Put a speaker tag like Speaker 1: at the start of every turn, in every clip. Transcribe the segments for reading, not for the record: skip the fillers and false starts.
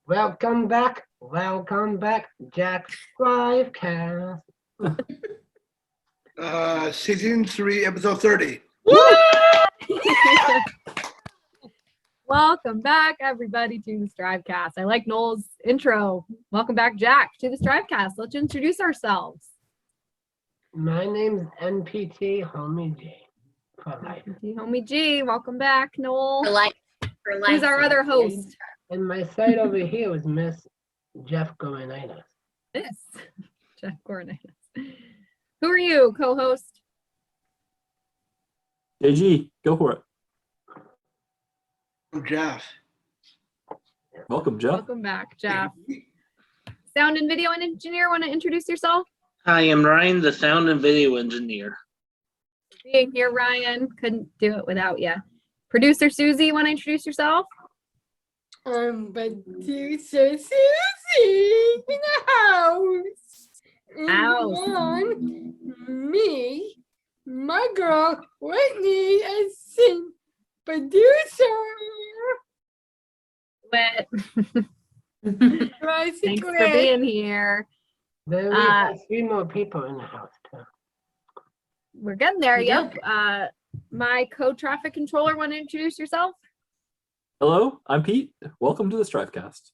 Speaker 1: Welcome back, Jack's STRIVECast.
Speaker 2: Season 3, episode 30.
Speaker 3: Welcome back, everybody, to the STRIVEcast. I like Noel's intro. Welcome back, Jack, to the STRIVEcast. Let's introduce ourselves.
Speaker 1: My name's NPT Homie G. For life.
Speaker 3: NPT Homie G. Welcome back, Noel.
Speaker 4: For life.
Speaker 3: Who's our other host?
Speaker 1: And my side over here was Miss Jeff Goronitis.
Speaker 3: This Jeff Goronitis. Who are you, co-host?
Speaker 5: JG, go for it.
Speaker 2: I'm Jeff.
Speaker 5: Welcome, Jeff.
Speaker 3: Welcome back, Jeff. Sound and video engineer, want to introduce yourself?
Speaker 6: Hi, I'm Ryan, the sound and video engineer.
Speaker 3: Being here, Ryan. Couldn't do it without you. Producer Susie, want to introduce yourself?
Speaker 7: Producer Susie in the house.
Speaker 3: House.
Speaker 7: Me, my girl, Whitney, and producer.
Speaker 3: Wet.
Speaker 7: Thanks
Speaker 3: Thanks for being here.
Speaker 1: There are 3 more people in the house, too.
Speaker 3: We're getting there.
Speaker 7: Yep.
Speaker 3: Yep. My co-traffic controller, want to introduce yourself?
Speaker 5: Hello, I'm Pete. Welcome to the STRIVEcast.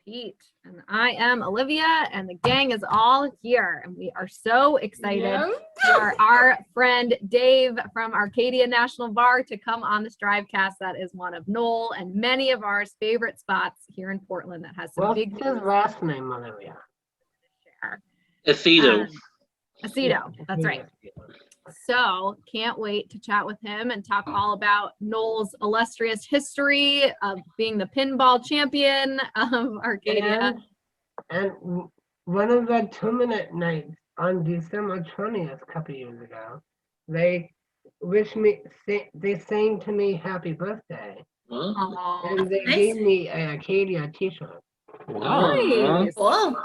Speaker 3: Pete. And I am Olivia, and the gang is all here. And we are so excited for our friend Dave from Arcadia National Bar to come on the STRIVEcast. That is one of Noel and many of our favorite spots here in Portland that has some
Speaker 1: What's
Speaker 3: big
Speaker 1: his last name, Olivia?
Speaker 6: Aceto.
Speaker 3: Aceto, that's right. So can't wait to chat with him and talk all about Noel's illustrious history of being the pinball champion of Arcadia.
Speaker 1: And one of the 2-minute nights on December 20th, a couple years ago, they they sang to me happy birthday.
Speaker 6: Huh?
Speaker 1: And they gave me an Arcadia t-shirt.
Speaker 3: Nice.
Speaker 4: Cool.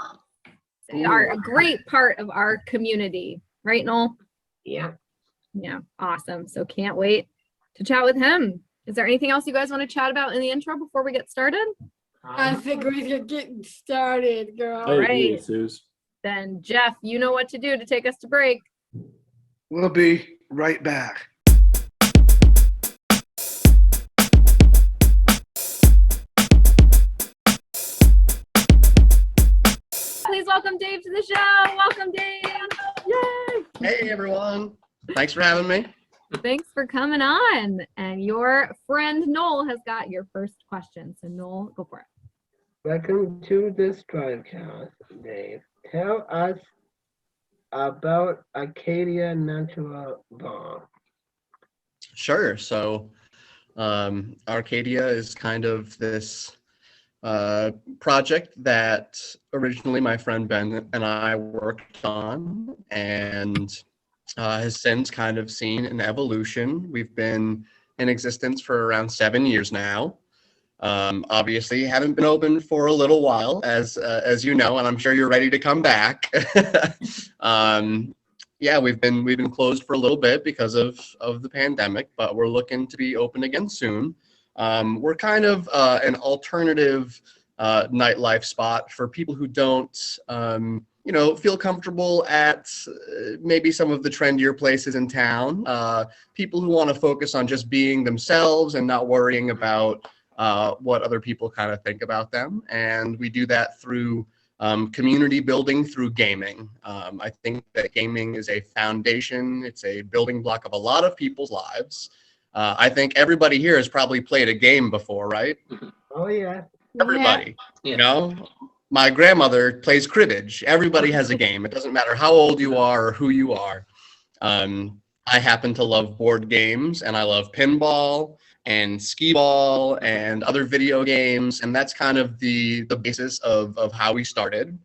Speaker 3: They are a great part of our community, right, Noel?
Speaker 1: Yeah.
Speaker 3: Yeah, awesome. So can't wait to chat with him. Is there anything else you guys want to chat about in the intro before we get started?
Speaker 7: I think we're getting started, girl.
Speaker 5: I agree,
Speaker 3: right.
Speaker 5: Suze.
Speaker 3: Then Jeff, you know what to do to take us to break.
Speaker 2: We'll be right back.
Speaker 3: Please welcome Dave to the show. Welcome, Dave. Yay.
Speaker 8: Hey everyone, thanks for having me.
Speaker 3: Thanks for coming on. And your friend Noel has got your first question. So Noel, go for it.
Speaker 1: Welcome to the STRIVEcast, Dave. Tell us about Arcadia National Bar.
Speaker 8: Sure, so Arcadia is kind of this project that originally my friend Ben and I worked on, and has since kind of seen an evolution. We've been in existence for around 7 years now. Obviously haven't been open for a little while, as you know, and I'm sure you're ready to come back. Yeah, we've been closed for a little bit because of the pandemic, but we're looking to be open again soon. We're kind of an alternative nightlife spot for people who don't feel comfortable at maybe some of the trendier places in town. People who want to focus on just being themselves and not worrying about what other people kind of think about them. And we do that through community building through gaming. I think that gaming is a foundation. It's a building block of a lot of people's lives. I think everybody here has probably played a game before, right?
Speaker 1: Oh, yeah.
Speaker 8: Everybody,
Speaker 6: Yeah.
Speaker 8: you know? My grandmother plays cribbage. Everybody has a game. It doesn't matter how old you are or who you are. I happen to love board games, and I love pinball and skee ball and other video games, and that's kind of the basis of how we started.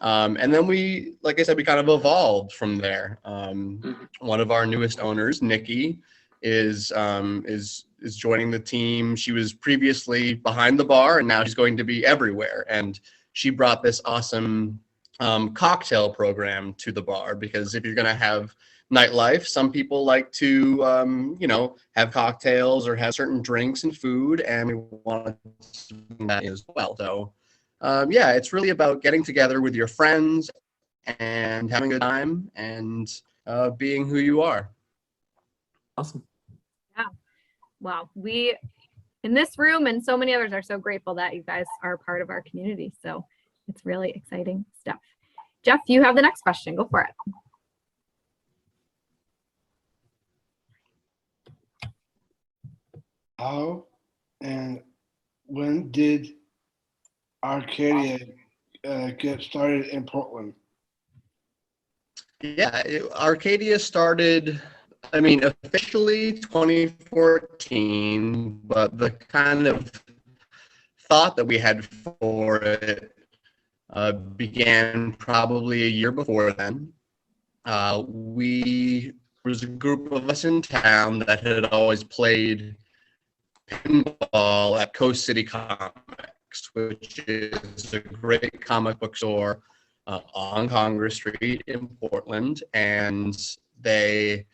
Speaker 8: And then we, like I said, we kind of evolved from there. One of our newest owners, Nikki, is joining the team. She was previously behind the bar, and now she's going to be everywhere. And she brought this awesome cocktail program to the bar, because if you're going to have nightlife, some people like to, have cocktails or have certain drinks and food, and we want to do that as well. So, it's really about getting together with your friends and having a good time and being who you are.
Speaker 5: Awesome.
Speaker 3: Wow. We in this room and so many others are so grateful that you guys are part of our community. So it's really exciting stuff. Jeff, you have the next question. Go for it.
Speaker 2: How and when did Arcadia get started in Portland?
Speaker 8: Yeah, Arcadia started, officially 2014, but the kind of thought that we had for it began probably a year before then. There was a group of us in town that had always played pinball at Coast City Comics, which is a great comic book store on Congress Street in Portland, and they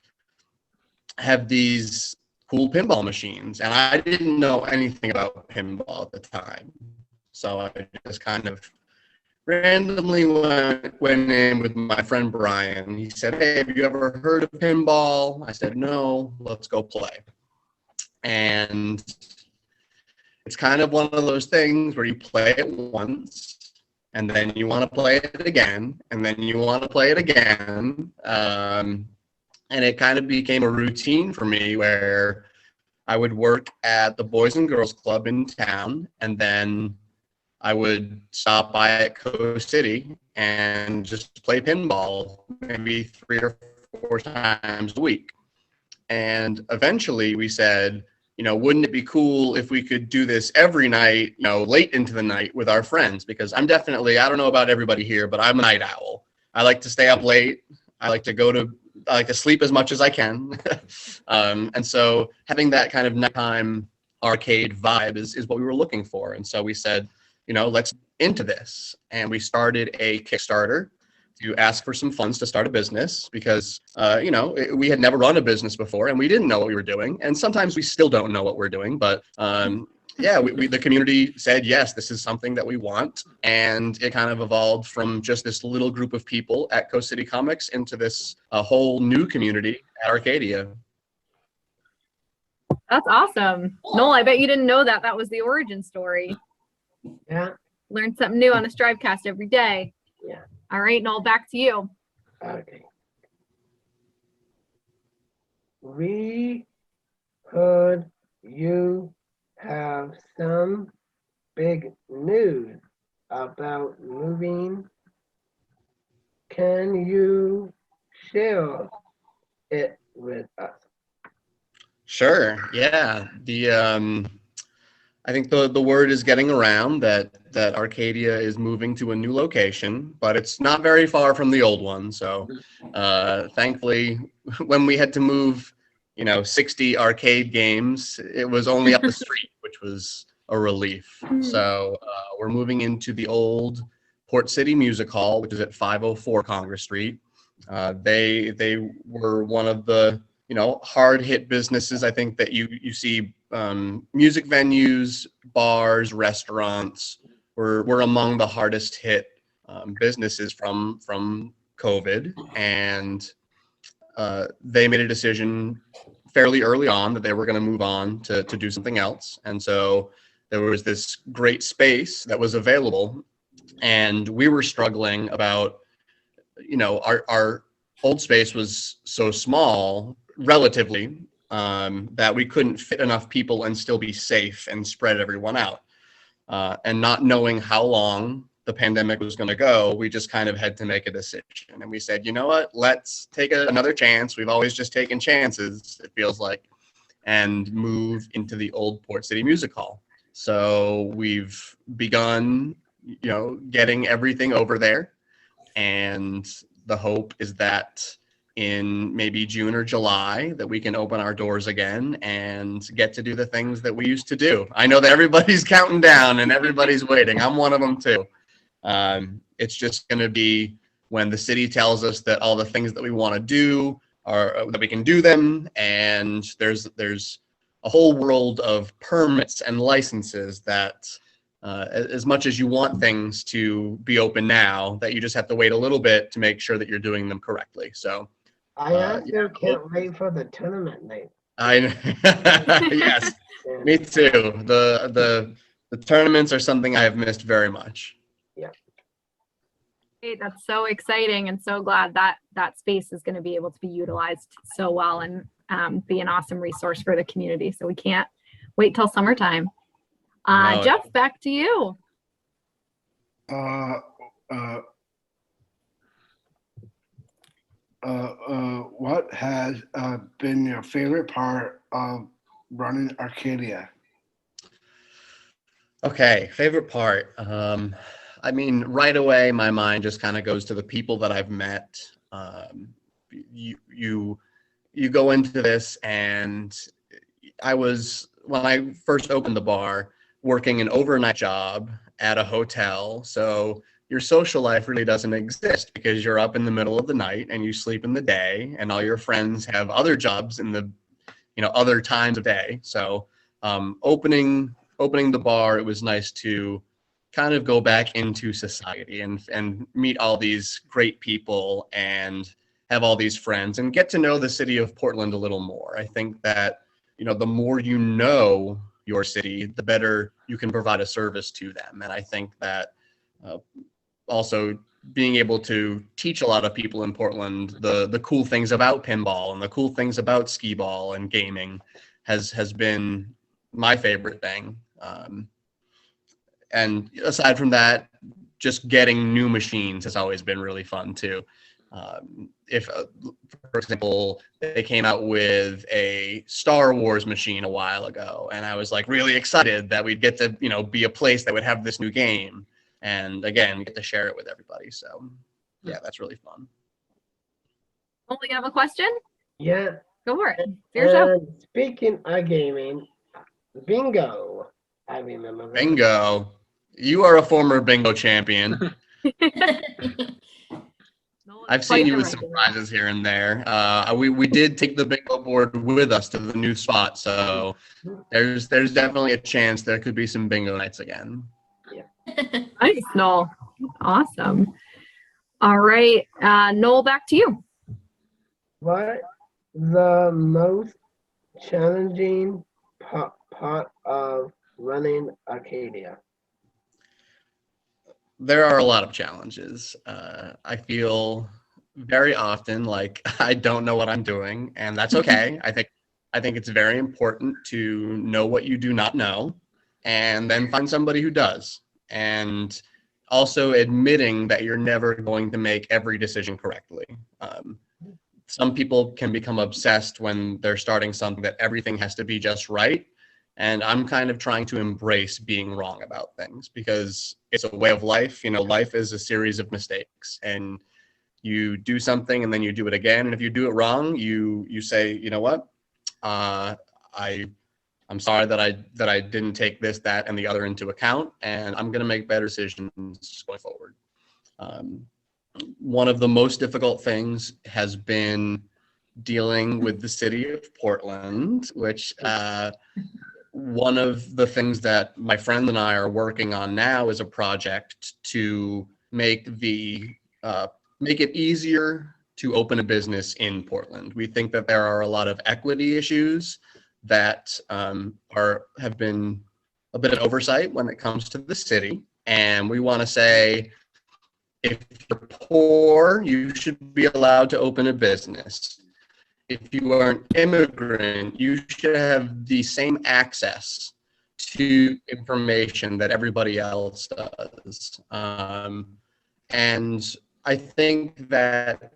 Speaker 8: have these cool pinball machines, and I didn't know anything about pinball at the time, so I just kind of randomly went in with my friend Brian. He said, "Hey, have you ever heard of pinball?" I said, "No, let's go play." And it's kind of one of those things where you play it once, and then you want to play it again, and then you want to play it again. And it kind of became a routine for me where I would work at the Boys and Girls Club in town, and then I would stop by at Coast City and just play pinball maybe 3 or 4 times a week. And eventually we said, wouldn't it be cool if we could do this every night, late into the night with our friends? Because I don't know about everybody here, but I'm a night owl. I like to stay up late. I like to sleep as much as I can. And so having that kind of nighttime arcade vibe is what we were looking for. And so we said, let's into this. And we started a Kickstarter to ask for some funds to start a business because, we had never run a business before and we didn't know what we were doing. And sometimes we still don't know what we're doing. But the community said, yes, this is something that we want. And it kind of evolved from just this little group of people at Coast City Comics into this whole new community at Arcadia.
Speaker 3: That's awesome. Noel, I bet you didn't know that was the origin story.
Speaker 1: Yeah.
Speaker 3: Learn something new on the STRIVEcast every day.
Speaker 1: Yeah.
Speaker 3: All right, Noel, back to you.
Speaker 1: Okay. We heard you have some big news about moving. Can you share it with us?
Speaker 8: Sure. Yeah. I think the word is getting around that Arcadia is moving to a new location, but it's not very far from the old one. So thankfully, when we had to move, 60 arcade games, it was only up the street, which was a relief. So we're moving into the old Port City Music Hall, which is at 504 Congress Street. They were one of the hard hit businesses. I think that you see music venues, bars, restaurants were among the hardest hit businesses from COVID, and they made a decision fairly early on that they were going to move on to do something else. And so there was this great space that was available, and we were struggling about, our old space was so small relatively that we couldn't fit enough people and still be safe and spread everyone out. And not knowing how long the pandemic was going to go, we just kind of had to make a decision. And we said, you know what, let's take another chance. We've always just taken chances, it feels like, and move into the old Port City Music Hall. So we've begun, getting everything over there. And the hope is that in maybe June or July that we can open our doors again and get to do the things that we used to do. I know that everybody's counting down and everybody's waiting. I'm one of them too. It's just going to be when the city tells us that all the things that we want to do are that we can do them, and there's a whole world of permits and licenses that as much as you want things to be open now, that you just have to wait a little bit to make sure that you're doing them correctly. So
Speaker 1: I also can't wait for the tournament night.
Speaker 8: yes,
Speaker 1: Yeah.
Speaker 8: me too. The tournaments are something I have missed very much.
Speaker 3: Hey, that's so exciting, and so glad that that space is going to be able to be utilized so well and be an awesome resource for the community. So we can't wait till summertime.
Speaker 8: No.
Speaker 3: Jeff, back to you.
Speaker 2: What has been your favorite part of running Arcadia?
Speaker 8: Okay, favorite part. I mean, right away, my mind just kind of goes to the people that I've met. You go into this, and when I first opened the bar, working an overnight job at a hotel. So your social life really doesn't exist because you're up in the middle of the night and you sleep in the day, and all your friends have other jobs in the, other times of day. So opening the bar, it was nice to kind of go back into society and meet all these great people and have all these friends and get to know the city of Portland a little more. I think that, the more you know your city, the better you can provide a service to them. And I think that also being able to teach a lot of people in Portland the cool things about pinball and the cool things about skee ball and gaming has been my favorite thing. And aside from that, just getting new machines has always been really fun too. If, for example, they came out with a Star Wars machine a while ago, and I was like really excited that we'd get to, be a place that would have this new game, and again, get to share it with everybody. So, yeah, that's really fun.
Speaker 3: Oh, you have a question?
Speaker 1: Yeah.
Speaker 3: Go for it. Here's your show.
Speaker 1: Speaking of gaming, bingo. I remember that.
Speaker 8: Bingo. You are a former bingo champion. I've seen you with some prizes here and there. We did take the bingo board with us to the new spot, so there's definitely a chance there could be some bingo nights again.
Speaker 3: Nice, Noel. Awesome. All right, Noel, back to you.
Speaker 1: What the most challenging part of running Arcadia?
Speaker 8: There are a lot of challenges. I feel very often like I don't know what I'm doing, and that's okay. I think it's very important to know what you do not know, and then find somebody who does. And also admitting that you're never going to make every decision correctly. Some people can become obsessed when they're starting something that everything has to be just right. And I'm kind of trying to embrace being wrong about things because it's a way of life. Life is a series of mistakes, and you do something and then you do it again. And if you do it wrong, you say, you know what? I'm sorry that I didn't take this, that, and the other into account, and I'm going to make better decisions going forward. One of the most difficult things has been dealing with the city of Portland, which one of the things that my friend and I are working on now is a project to make it easier to open a business in Portland. We think that there are a lot of equity issues that have been a bit of oversight when it comes to the city. And we want to say, if you're poor, you should be allowed to open a business. If you are an immigrant, you should have the same access to information that everybody else does. And I think that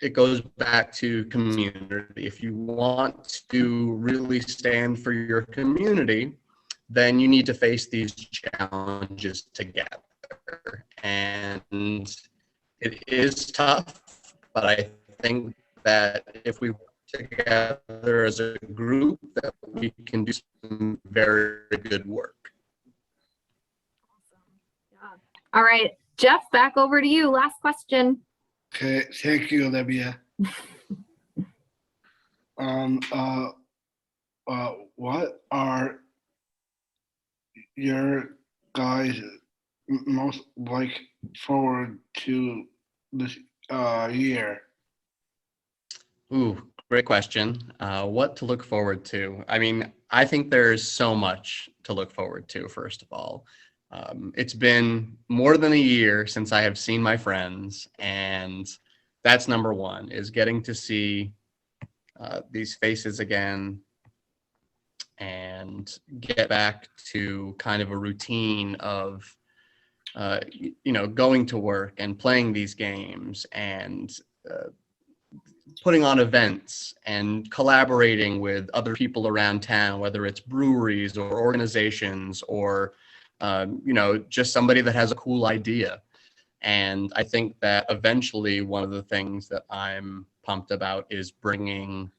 Speaker 8: it goes back to community. If you want to really stand for your community, then you need to face these challenges together. And it is tough, but I think that if we work together as a group, that we can do some very good work.
Speaker 3: Yeah. All right. Jeff, back over to you. Last question.
Speaker 2: Okay, thank you, Olivia. What are your guys most like forward to this year?
Speaker 8: Ooh, great question. What to look forward to? I mean, I think there's so much to look forward to, first of all. It's been more than a year since I have seen my friends, and that's number one, is getting to see these faces again and get back to kind of a routine of, going to work and playing these games and putting on events and collaborating with other people around town, whether it's breweries or organizations or, just somebody that has a cool idea. And I think that eventually one of the things that I'm pumped about is bringing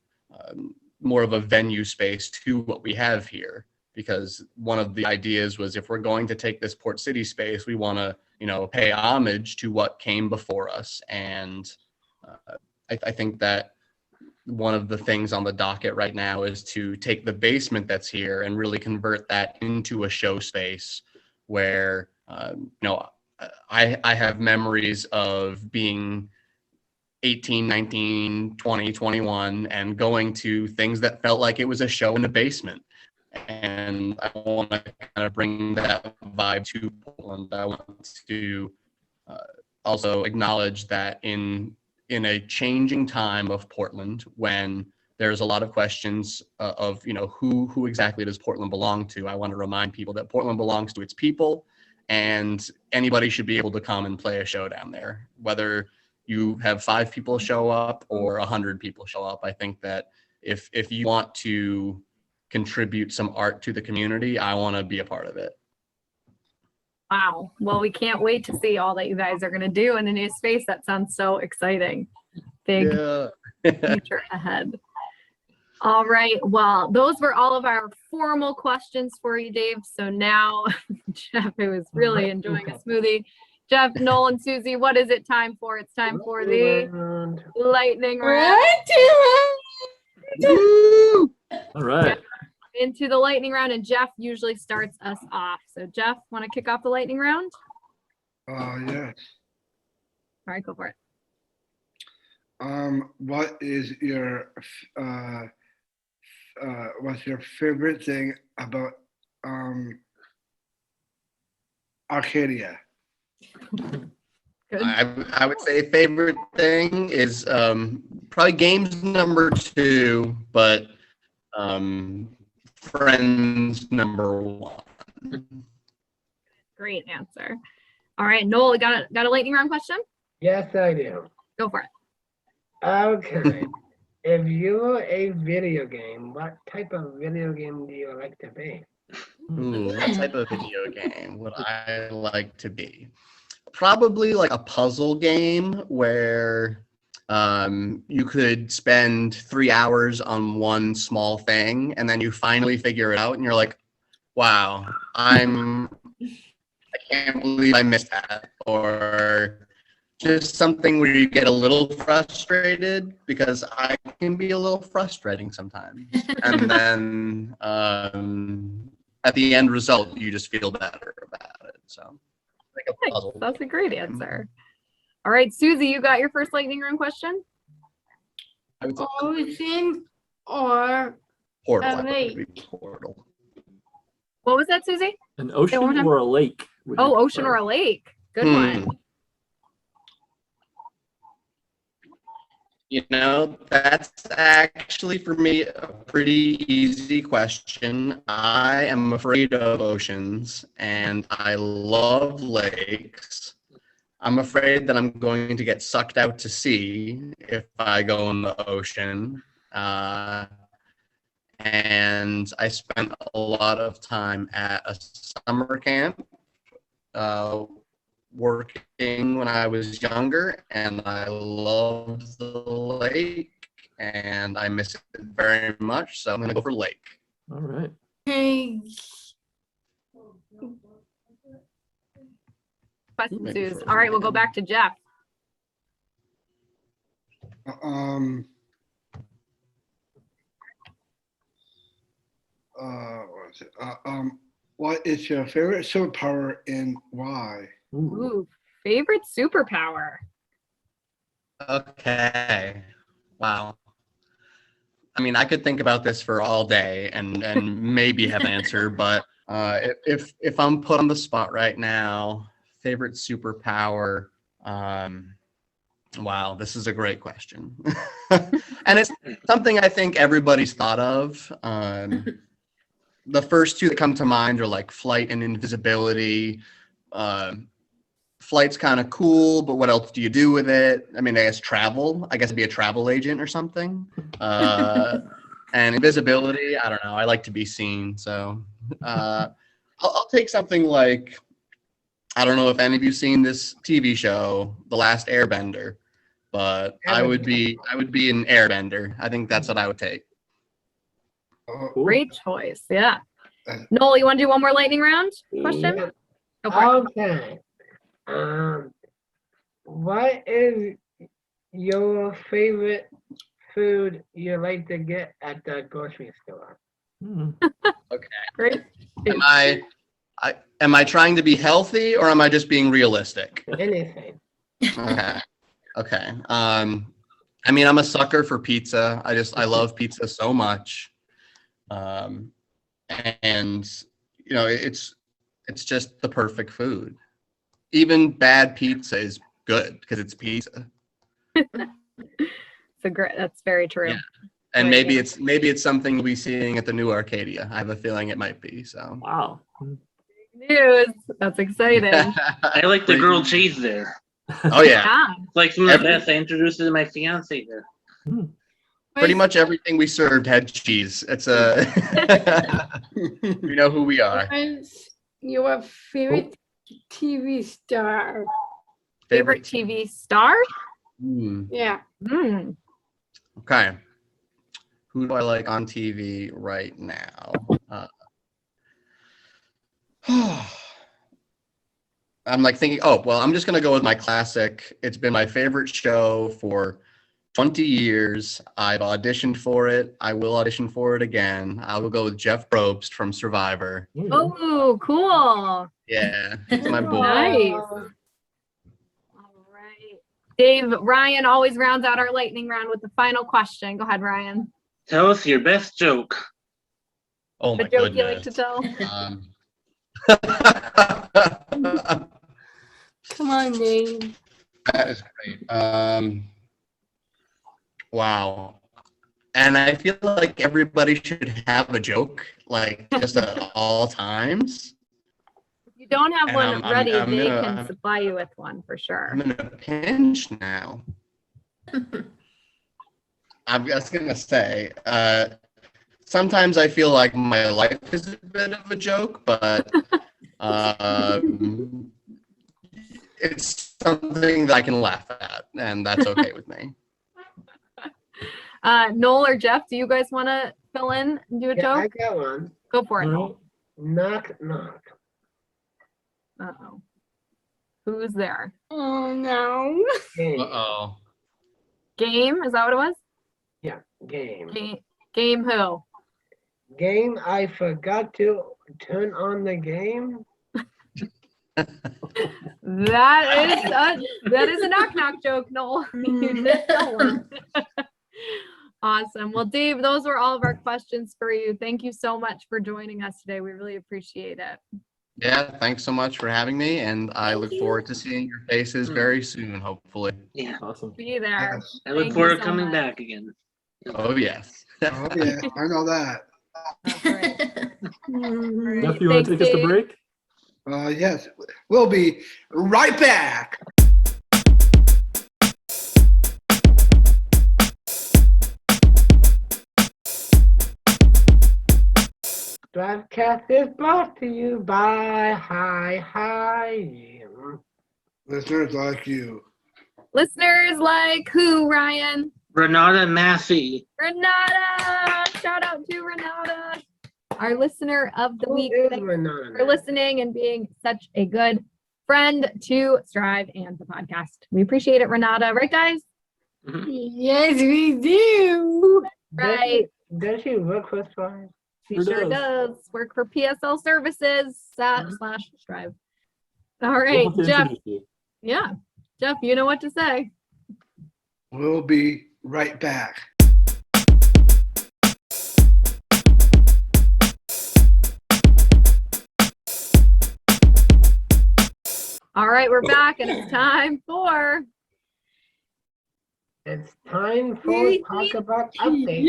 Speaker 8: more of a venue space to what we have here. Because one of the ideas was, if we're going to take this Port City space, we want to, pay homage to what came before us. And I think that one of the things on the docket right now is to take the basement that's here and really convert that into a show space where, I have memories of being 18, 19, 20, 21 and going to things that felt like it was a show in the basement. And I want to kind of bring that vibe to Portland. I want to also acknowledge that in a changing time of Portland, when there's a lot of questions of, who exactly does Portland belong to, I want to remind people that Portland belongs to its people, and anybody should be able to come and play a show down there. Whether you have 5 people show up or 100 people show up, I think that if you want to contribute some art to the community, I want to be a part of it.
Speaker 3: Wow. Well, we can't wait to see all that you guys are going to do in the new space. That sounds so exciting. Big future ahead. All right. Well, those were all of our formal questions for you, Dave. So now, Jeff, who is really enjoying a smoothie. Jeff, Noel, and Susie, what is it time for? It's time for the lightning round.
Speaker 5: All right.
Speaker 3: Into the lightning round, and Jeff usually starts us off. So Jeff, want to kick off the lightning round?
Speaker 2: Yes.
Speaker 3: All right, go for it.
Speaker 2: What is your what's your favorite thing about Arcadia?
Speaker 3: Good.
Speaker 8: I would say favorite thing is probably games number 2, but friends number 1.
Speaker 3: Great answer. All right, Noel, got a lightning round question?
Speaker 1: Yes, I do.
Speaker 3: Go for it.
Speaker 1: Okay. If you were a video game, what type of video game do you like to be?
Speaker 8: Ooh, what type of video game would I like to be? Probably like a puzzle game where you could spend 3 hours on one small thing and then you finally figure it out and you're like, wow, I can't believe I missed that. Or just something where you get a little frustrated, because I can be a little frustrating sometimes. And then at the end result, you just feel better about it. So like a puzzle.
Speaker 3: That's a great answer. All right, Susie, you got your first lightning round question?
Speaker 8: I would say
Speaker 7: Ocean or
Speaker 8: Portal.
Speaker 7: a
Speaker 8: I
Speaker 7: lake.
Speaker 8: would be Portal.
Speaker 3: What was that, Susie?
Speaker 5: An
Speaker 3: Say it one more
Speaker 5: ocean
Speaker 3: time.
Speaker 5: or a lake? would you
Speaker 3: Oh, ocean
Speaker 5: prefer?
Speaker 3: or a lake. Good one.
Speaker 8: That's actually for me a pretty easy question. I am afraid of oceans and I love lakes. I'm afraid that I'm going to get sucked out to sea if I go in the ocean. And I spent a lot of time at a summer camp working when I was younger, and I loved the lake and I miss it very much, so I'm gonna go for lake.
Speaker 5: All right.
Speaker 7: Hey,
Speaker 3: question,
Speaker 8: Maybe
Speaker 3: Suze.
Speaker 8: for
Speaker 3: All right, we'll go
Speaker 8: Ryan.
Speaker 3: back to Jeff.
Speaker 2: What is it? What is your favorite superpower and why?
Speaker 3: Ooh, favorite superpower.
Speaker 8: Okay. Wow. I mean, I could think about this for all day and maybe have an answer, but if I'm put on the spot right now, favorite superpower. Wow, this is a great question, and it's something I think everybody's thought of. The first two that come to mind are like flight and invisibility. Flight's kind of cool, but what else do you do with it? I mean, I guess travel. I guess be a travel agent or something. And invisibility, I don't know. I like to be seen, so I'll take something like, I don't know if any of you've seen this TV show, The Last Airbender, but I would be an airbender. I think that's what I would take.
Speaker 5: Cool.
Speaker 3: Great choice. Yeah. Noel, you want to do one more lightning round question?
Speaker 1: Yeah.
Speaker 3: Go for it.
Speaker 1: Okay. What is your favorite food you like to get at the grocery store?
Speaker 3: Great.
Speaker 8: Am I trying to be healthy or am I just being realistic?
Speaker 1: Anything.
Speaker 8: Okay. I mean, I'm a sucker for pizza. I love pizza so much. And you know, it's just the perfect food. Even bad pizza is good because it's pizza.
Speaker 3: That's very true.
Speaker 8: Yeah. And
Speaker 3: Right,
Speaker 8: maybe
Speaker 3: yeah.
Speaker 8: it's something we'll be seeing at the new Arcadia. I have a feeling it might be. So.
Speaker 5: Wow.
Speaker 3: News. That's exciting.
Speaker 6: I like the grilled cheese there.
Speaker 8: Oh yeah.
Speaker 3: Yeah.
Speaker 6: It's like some of the best. I introduced it to my fiance there.
Speaker 8: Pretty much everything we served had cheese. It's we know who we are.
Speaker 7: What's your favorite TV star?
Speaker 3: Favorite TV star?
Speaker 7: Yeah.
Speaker 8: Okay. Who do I like on TV right now? I'm like thinking, I'm just going to go with my classic. It's been my favorite show for 20 years. I've auditioned for it. I will audition for it again. I will go with Jeff Probst from Survivor.
Speaker 3: Oh, cool.
Speaker 8: Yeah, he's my boy.
Speaker 3: Nice. All right. Dave, Ryan always rounds out our lightning round with the final question. Go ahead, Ryan.
Speaker 6: Tell us your best joke.
Speaker 8: Oh my
Speaker 3: The joke
Speaker 8: goodness.
Speaker 3: you like to tell?
Speaker 7: Come on, Dave.
Speaker 8: That is great. Wow. And I feel like everybody should have a joke, like just at all times.
Speaker 3: If you don't have
Speaker 8: And
Speaker 3: one ready,
Speaker 8: I'm
Speaker 3: they
Speaker 8: gonna-
Speaker 3: can supply you with one for sure.
Speaker 8: I'm in a pinch now. I'm just gonna say, sometimes I feel like my life is a bit of a joke, but it's something that I can laugh at, and that's okay with me.
Speaker 3: Noel or Jeff, do you guys want to fill in and do a
Speaker 1: Yeah, I
Speaker 3: joke?
Speaker 1: got one.
Speaker 3: Go for it, Noel.
Speaker 1: Knock, knock.
Speaker 3: Uh-oh. Who's there?
Speaker 7: Oh no.
Speaker 1: Game.
Speaker 8: Uh-oh.
Speaker 3: Game? Is that what it was?
Speaker 1: Yeah, game.
Speaker 3: Game who?
Speaker 1: Game, I forgot to turn on the game.
Speaker 3: That is a knock knock joke, Noel. You did that one. Awesome. Well, Dave, those were all of our questions for you. Thank you so much for joining us today. We really appreciate it.
Speaker 8: Yeah, thanks so much for having me, and I look forward to seeing your faces very soon, hopefully.
Speaker 6: Yeah.
Speaker 5: Awesome.
Speaker 3: Be there.
Speaker 6: I look
Speaker 3: Thank
Speaker 6: forward
Speaker 3: you
Speaker 6: to
Speaker 3: so
Speaker 6: coming
Speaker 3: much.
Speaker 6: back again.
Speaker 8: Oh, yes.
Speaker 2: Oh yeah, I know that.
Speaker 3: That's right.
Speaker 5: Jeff, you want to take us to
Speaker 3: Dave.
Speaker 5: break?
Speaker 2: Yes, we'll be right back.
Speaker 1: STRIVECast is brought to you by Hi.
Speaker 2: Listeners like you.
Speaker 3: Listeners like who, Ryan?
Speaker 6: Renata Massey.
Speaker 3: Renata! Shout out to Renata, our listener of the
Speaker 1: Who
Speaker 3: week.
Speaker 1: is
Speaker 3: Thanks
Speaker 1: Renata?
Speaker 3: for listening and being such a good friend to Strive and the podcast. We appreciate it, Renata. Right, guys?
Speaker 7: Yes, we do.
Speaker 3: Right.
Speaker 1: Does she work for Strive?
Speaker 3: She
Speaker 5: Sure
Speaker 3: sure
Speaker 5: does.
Speaker 3: does. Work for PSL Services slash Strive. All
Speaker 5: We'll
Speaker 3: right,
Speaker 5: have to
Speaker 3: Jeff.
Speaker 5: introduce you.
Speaker 3: Yeah. Jeff, you know what to say.
Speaker 2: We'll be right back.
Speaker 3: All right, we're back and it's time for
Speaker 1: It's time for Talk About Update.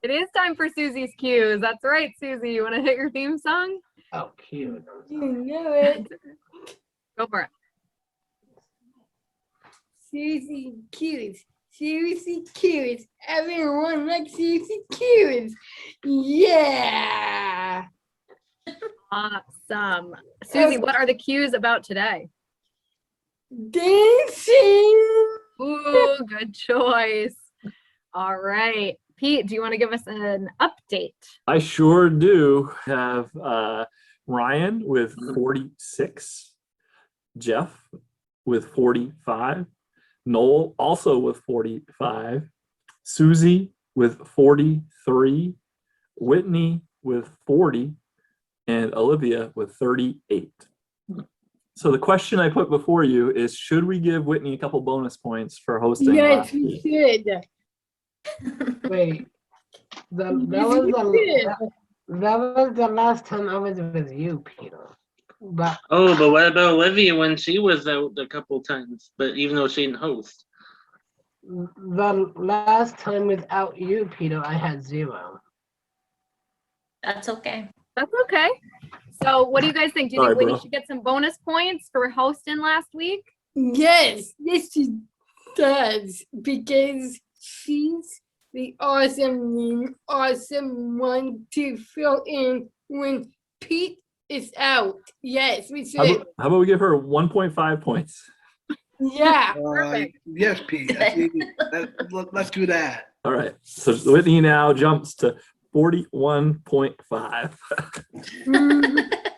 Speaker 3: it is time for Susie's cues. That's right, Susie. You want to hit your theme song?
Speaker 1: Oh, cute.
Speaker 7: You know it.
Speaker 3: Go for it.
Speaker 7: Susie cute. Susie cute. Everyone likes Susie cute. Yeah.
Speaker 3: Awesome. Susie, what are the cues about today?
Speaker 7: Dancing.
Speaker 3: Ooh, good choice. All right. Pete, do you want to give us an update?
Speaker 5: I sure do have Ryan with 46, Jeff with 45, Noel also with 45, Susie with 43, Whitney with 40, and Olivia with 38. So the question I put before you is, should we give Whitney a couple bonus points for hosting
Speaker 7: Yes,
Speaker 5: last
Speaker 7: we
Speaker 5: week?
Speaker 7: should.
Speaker 1: Wait. That
Speaker 7: Yes,
Speaker 1: was
Speaker 7: we
Speaker 1: the that was the last time I was with you, Peter. But
Speaker 6: Oh, but what about Olivia when she was out a couple times, but even though she didn't host?
Speaker 1: the last time without you, Peter, I had 0.
Speaker 4: That's okay.
Speaker 3: That's okay. So what do you guys think? Do you
Speaker 5: Sorry,
Speaker 3: think Whitney
Speaker 5: bro.
Speaker 3: should get some bonus points for hosting last week?
Speaker 7: Yes, she does because she's the awesome one to fill in when Pete is out. Yes, we
Speaker 5: How
Speaker 7: should.
Speaker 5: about we give her 1.5 points?
Speaker 7: Yeah.
Speaker 3: Perfect.
Speaker 2: Yes, Pete. I think let's do that.
Speaker 5: All right. So Whitney now jumps to 41.5.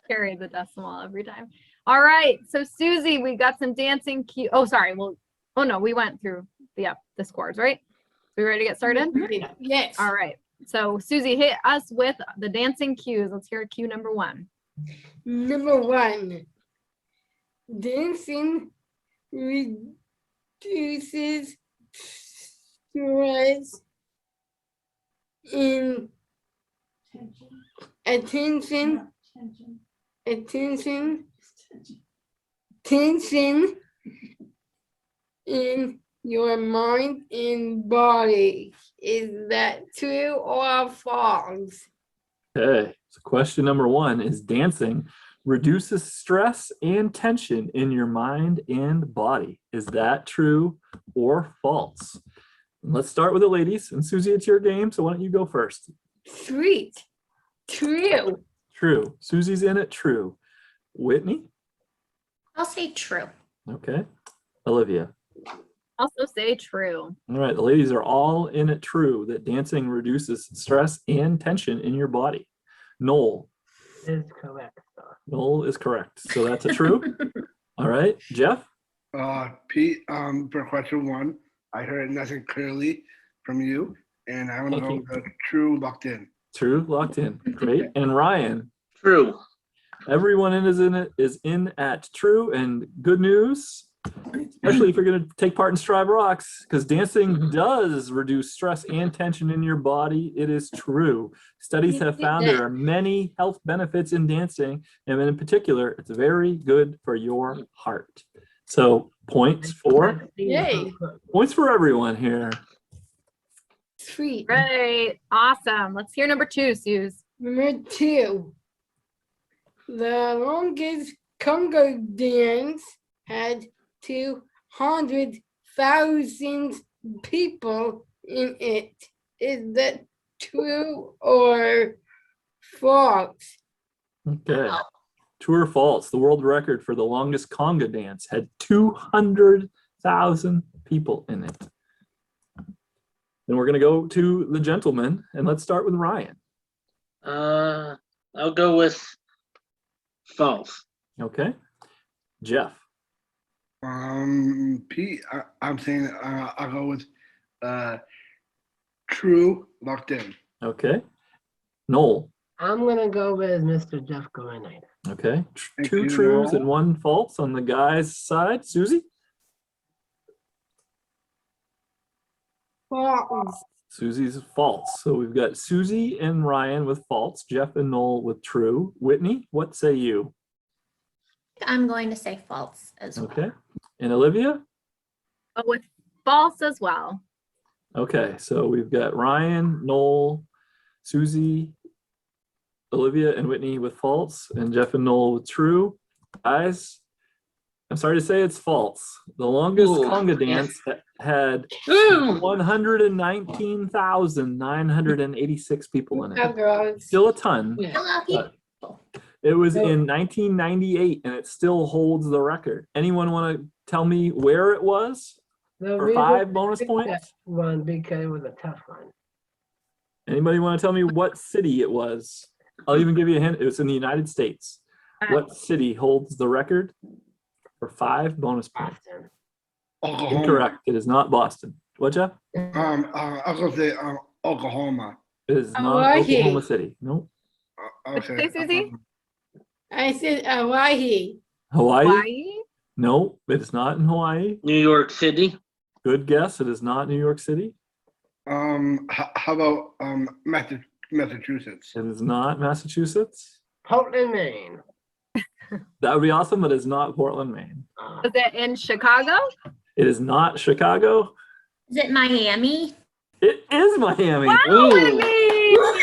Speaker 3: Carry the decimal every time. All right. So Susie, we got some dancing cue. Oh, sorry. Well, oh no, we went through the scores, right? We ready to get started?
Speaker 7: Yes.
Speaker 3: All right. So Susie, hit us with the dancing cues. Let's hear cue number 1.
Speaker 7: Number 1, dancing reduces stress in tension in your mind and body. Is that true or false?
Speaker 5: Okay. So question number 1 is, dancing reduces stress and tension in your mind and body. Is that true or false? And let's start with the ladies. And Susie, it's your game. So why don't you go first?
Speaker 7: Sweet. True.
Speaker 5: True. Susie's in it. True. Whitney?
Speaker 4: I'll say true.
Speaker 5: Okay. Olivia?
Speaker 3: Also say true.
Speaker 5: All right. The ladies are all in it. True that dancing reduces stress and tension in your body. Noel?
Speaker 1: Is correct, sir.
Speaker 5: Noel is correct. So that's a true. All right. Jeff?
Speaker 2: Pete, for question 1, I heard nothing clearly from you, and I want to
Speaker 5: Thank
Speaker 2: go
Speaker 5: you.
Speaker 2: with true locked in.
Speaker 5: True. Locked in. Great. And Ryan?
Speaker 6: True.
Speaker 5: Everyone is in at true, and good news, especially if you're going to take part in Strive Rocks, because dancing does reduce stress and tension in your body. It is true. Studies have found there are many health benefits in dancing, and in particular, it's very good for your heart. So points for
Speaker 7: Yay.
Speaker 5: everyone here.
Speaker 7: Sweet.
Speaker 3: Great. Awesome. Let's hear number 2, Suze.
Speaker 7: Number 2, the longest Congo dance had 200,000 people in it. Is that true or false?
Speaker 5: Okay. True or false? The world record for the longest conga dance had 200,000 people in it. Then we're going to go to the gentleman, and let's start with Ryan.
Speaker 6: I'll go with False.
Speaker 5: Okay. Jeff.
Speaker 2: Pete, I'm saying I'll go with true, locked in.
Speaker 5: Okay. Noel.
Speaker 1: I'm gonna go with Mr. Jeff Gorenite.
Speaker 5: Okay.
Speaker 2: Thank
Speaker 5: Two
Speaker 2: you,
Speaker 5: trues
Speaker 2: Noel.
Speaker 5: and one false on the guy's side. Susie.
Speaker 7: False.
Speaker 5: Susie's false. So we've got Susie and Ryan with false, Jeff and Noel with true. Whitney, what say you?
Speaker 4: I'm going to say false as well.
Speaker 5: Okay. And Olivia?
Speaker 3: But with false as well.
Speaker 5: Okay. So we've got Ryan, Noel, Susie, Olivia, and Whitney with false, and Jeff and Noel with true. Guys, I'm sorry to say it's false. The longest
Speaker 6: Ooh,
Speaker 5: conga
Speaker 6: yeah.
Speaker 5: dance had
Speaker 6: Ooh.
Speaker 5: 119,986 people in
Speaker 7: Oh,
Speaker 5: it.
Speaker 7: girls.
Speaker 5: Still a ton.
Speaker 6: Yeah.
Speaker 4: Hello,
Speaker 5: but
Speaker 4: people.
Speaker 5: it was in 1998 and it still holds the record. Anyone want to tell me where it was
Speaker 1: The
Speaker 5: for
Speaker 1: reason
Speaker 5: 5 bonus
Speaker 1: I picked
Speaker 5: points?
Speaker 1: that one because it was a tough one.
Speaker 5: Anybody want to tell me what city it was? I'll even give you a hint. It was in the United States. What city holds the record for 5 bonus points?
Speaker 1: Boston.
Speaker 2: Oklahoma.
Speaker 5: Incorrect. It is not Boston. What, Jeff?
Speaker 2: I'll go say Oklahoma.
Speaker 5: It is not
Speaker 7: Hawaii.
Speaker 5: Oklahoma City. Nope.
Speaker 3: What'd you say, Susie?
Speaker 7: I said Hawaii.
Speaker 5: Hawaii?
Speaker 3: Hawaii?
Speaker 5: Nope. It is not in Hawaii.
Speaker 6: New York City.
Speaker 5: Good guess. It is not New York City.
Speaker 2: How about Massachusetts?
Speaker 5: It is not Massachusetts.
Speaker 1: Portland, Maine.
Speaker 5: That would be awesome, but it's not Portland, Maine.
Speaker 3: Was it in Chicago?
Speaker 5: It is not Chicago.
Speaker 4: Is it Miami?
Speaker 5: It is Miami.
Speaker 6: Ooh,
Speaker 3: Whitney!
Speaker 6: you're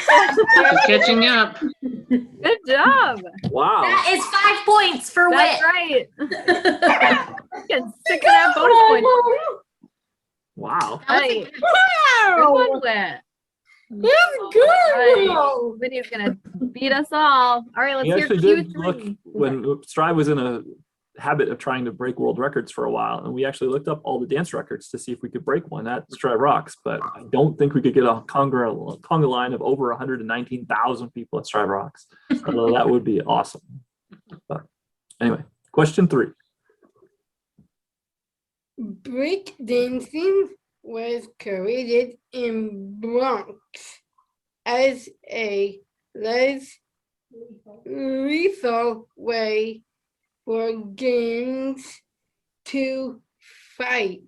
Speaker 6: catching up.
Speaker 3: Good job.
Speaker 5: Wow.
Speaker 4: That is 5 points for
Speaker 3: That's
Speaker 4: Whit.
Speaker 3: right. Getting 6.5 bonus points.
Speaker 5: Wow.
Speaker 4: That was a
Speaker 3: Hey,
Speaker 4: good-
Speaker 3: good
Speaker 7: Wow.
Speaker 3: one, Whit.
Speaker 7: That's good.
Speaker 3: Right.
Speaker 7: Wow.
Speaker 3: Whitney's gonna beat us all. All right, let's
Speaker 5: We
Speaker 3: hear
Speaker 5: actually
Speaker 3: Q3.
Speaker 5: did look when Strive was in a habit of trying to break world records for a while, and we actually looked up all the dance records to see if we could break one at Strive Rocks, but I don't think we could get a conga line of over 119,000 people at Strive Rocks, although that would be awesome. But anyway, question 3.
Speaker 7: Break dancing was created in Bronx as a less lethal way for gangs to fight.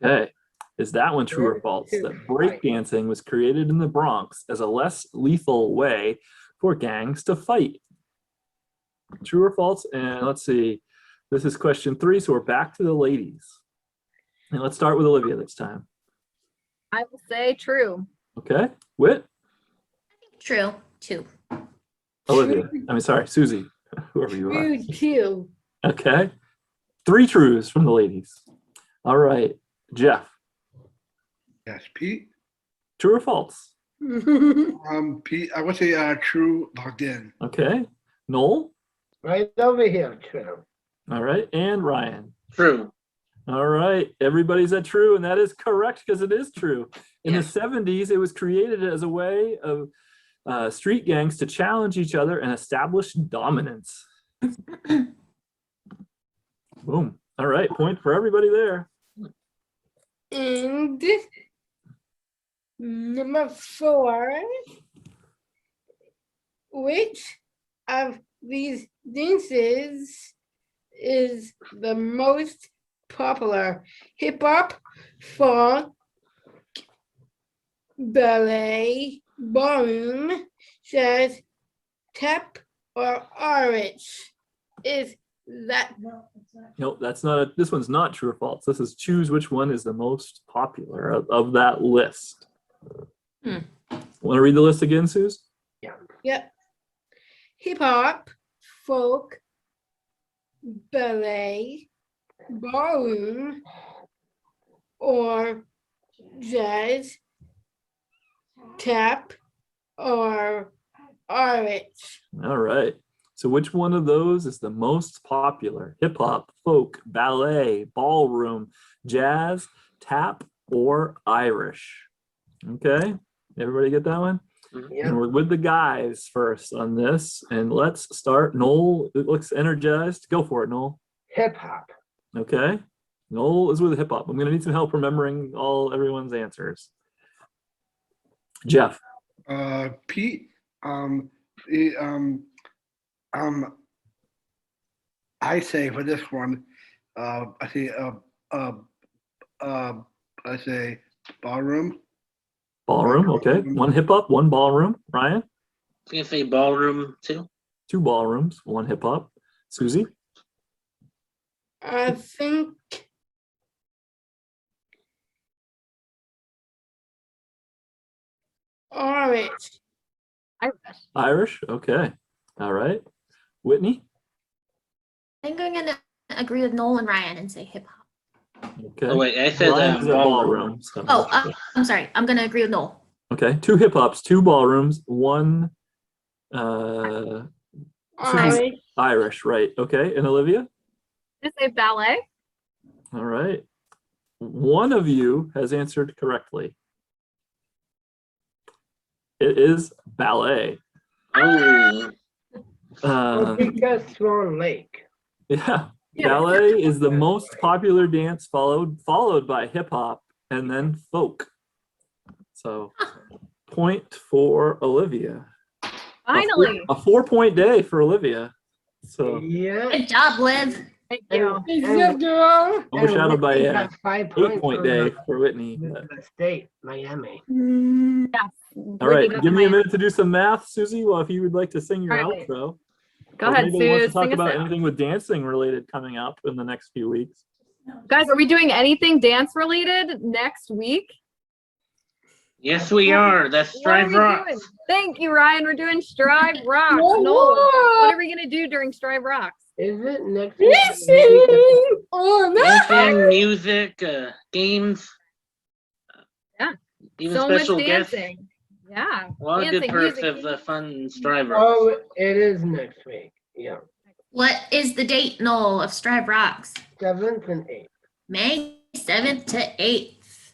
Speaker 5: Okay. Is that one true or false? That breakdancing was created in the Bronx as a less lethal way for gangs to fight. True or false? And let's see. This is question 3, so we're back to the ladies. And let's start with Olivia this time.
Speaker 3: I will say true.
Speaker 5: Okay. Whit?
Speaker 4: True. 2.
Speaker 5: Olivia. Sorry, Susie. Whoever you are.
Speaker 7: True too.
Speaker 5: Okay. 3 trues from the ladies. All right. Jeff.
Speaker 2: Yes, Pete.
Speaker 5: True or false?
Speaker 2: Pete, I would say true, locked in.
Speaker 5: Okay. Noel?
Speaker 1: Right over here, true.
Speaker 5: All right. And Ryan?
Speaker 6: True.
Speaker 5: All right, everybody's at true, and that is correct because it is true. In
Speaker 6: Yeah.
Speaker 5: the 70s, it was created as a way of street gangs to challenge each other and establish dominance. Boom. All right, point for everybody there.
Speaker 7: And number 4, which of these dances is the most popular? Hip hop, funk, ballet, ballroom, jazz, tap, or RH? Is that
Speaker 5: Nope, that's not. This one's not true or false. This is choose which one is the most popular of that list.
Speaker 4: Hmm.
Speaker 5: Want to read the list again, Suze?
Speaker 7: Yep. Hip hop, folk, ballet, ballroom, or jazz, tap, or RH?
Speaker 5: All right. So which one of those is the most popular? Hip hop, folk, ballet, ballroom, jazz, tap, or Irish? Okay. Everybody get that one?
Speaker 1: Yeah.
Speaker 5: And we're with the guys first on this. And let's start. Noel, it looks energized. Go for it, Noel.
Speaker 1: Hip hop.
Speaker 5: Okay. Noel is with hip hop. I'm going to need some help remembering everyone's answers. Jeff.
Speaker 2: Pete, I say for this one, I say ballroom.
Speaker 5: Ballroom. Okay. One hip hop, one ballroom. Ryan.
Speaker 6: I was gonna say ballroom too.
Speaker 5: 2 ballrooms, 1 hip hop. Susie.
Speaker 7: I think orange.
Speaker 5: Irish. Okay. All right. Whitney.
Speaker 4: I think I'm gonna agree with Noel and Ryan and say hip hop.
Speaker 5: Okay.
Speaker 6: Oh wait, I said
Speaker 5: Ryan's at
Speaker 6: ballroom.
Speaker 5: so-
Speaker 4: Oh, I'm sorry. I'm gonna agree with Noel.
Speaker 5: Okay. 2 hip hops, 2 ballrooms, 1
Speaker 7: Orange.
Speaker 5: Irish. Right. Okay. And Olivia.
Speaker 3: I say ballet.
Speaker 5: All right. One of you has answered correctly. It is ballet.
Speaker 6: Oh,
Speaker 1: Because Swan Lake.
Speaker 5: Yeah. Ballet is the most popular dance followed by hip hop and then folk. So point for Olivia.
Speaker 3: Finally.
Speaker 5: A 4-point day for Olivia. So
Speaker 1: Yeah.
Speaker 4: Good job, Liv.
Speaker 3: Thank you.
Speaker 7: Is that girl?
Speaker 5: overshadowed by
Speaker 1: Whitney
Speaker 5: a
Speaker 1: got 5 points
Speaker 5: 8-point
Speaker 1: from
Speaker 5: day for Whitney.
Speaker 1: the state, Miami.
Speaker 3: Yes.
Speaker 5: All right, give me a minute to do some math, Susie. Well, if you would like to sing your
Speaker 3: All right.
Speaker 5: outro.
Speaker 3: Go
Speaker 5: Or
Speaker 3: ahead,
Speaker 5: maybe wants
Speaker 3: Sue.
Speaker 5: to talk
Speaker 3: Sing us
Speaker 5: about
Speaker 3: out.
Speaker 5: anything with dancing related coming up in the next few weeks.
Speaker 3: Guys, are we doing anything dance related next week?
Speaker 6: yes, we are. That's
Speaker 3: What are
Speaker 6: Strive
Speaker 3: we
Speaker 6: Rocks.
Speaker 3: doing? Thank you, Ryan. We're doing Strive Rocks.
Speaker 7: Whoa,
Speaker 3: Noel,
Speaker 7: whoa.
Speaker 3: what are we gonna do during Strive Rocks?
Speaker 1: Is it next week?
Speaker 7: Listen. Oh no.
Speaker 6: Dancing, music, games.
Speaker 3: Yeah.
Speaker 6: Even
Speaker 3: So much
Speaker 6: special guests.
Speaker 3: dancing. Yeah.
Speaker 6: A lot of good
Speaker 3: Dancing,
Speaker 6: perks
Speaker 3: music,
Speaker 6: of the fun Strive Rocks.
Speaker 1: Oh, it is next week. Yeah.
Speaker 4: What is the date, Noel, of Strive Rocks?
Speaker 1: 7th and 8th.
Speaker 4: May 7th to 8th.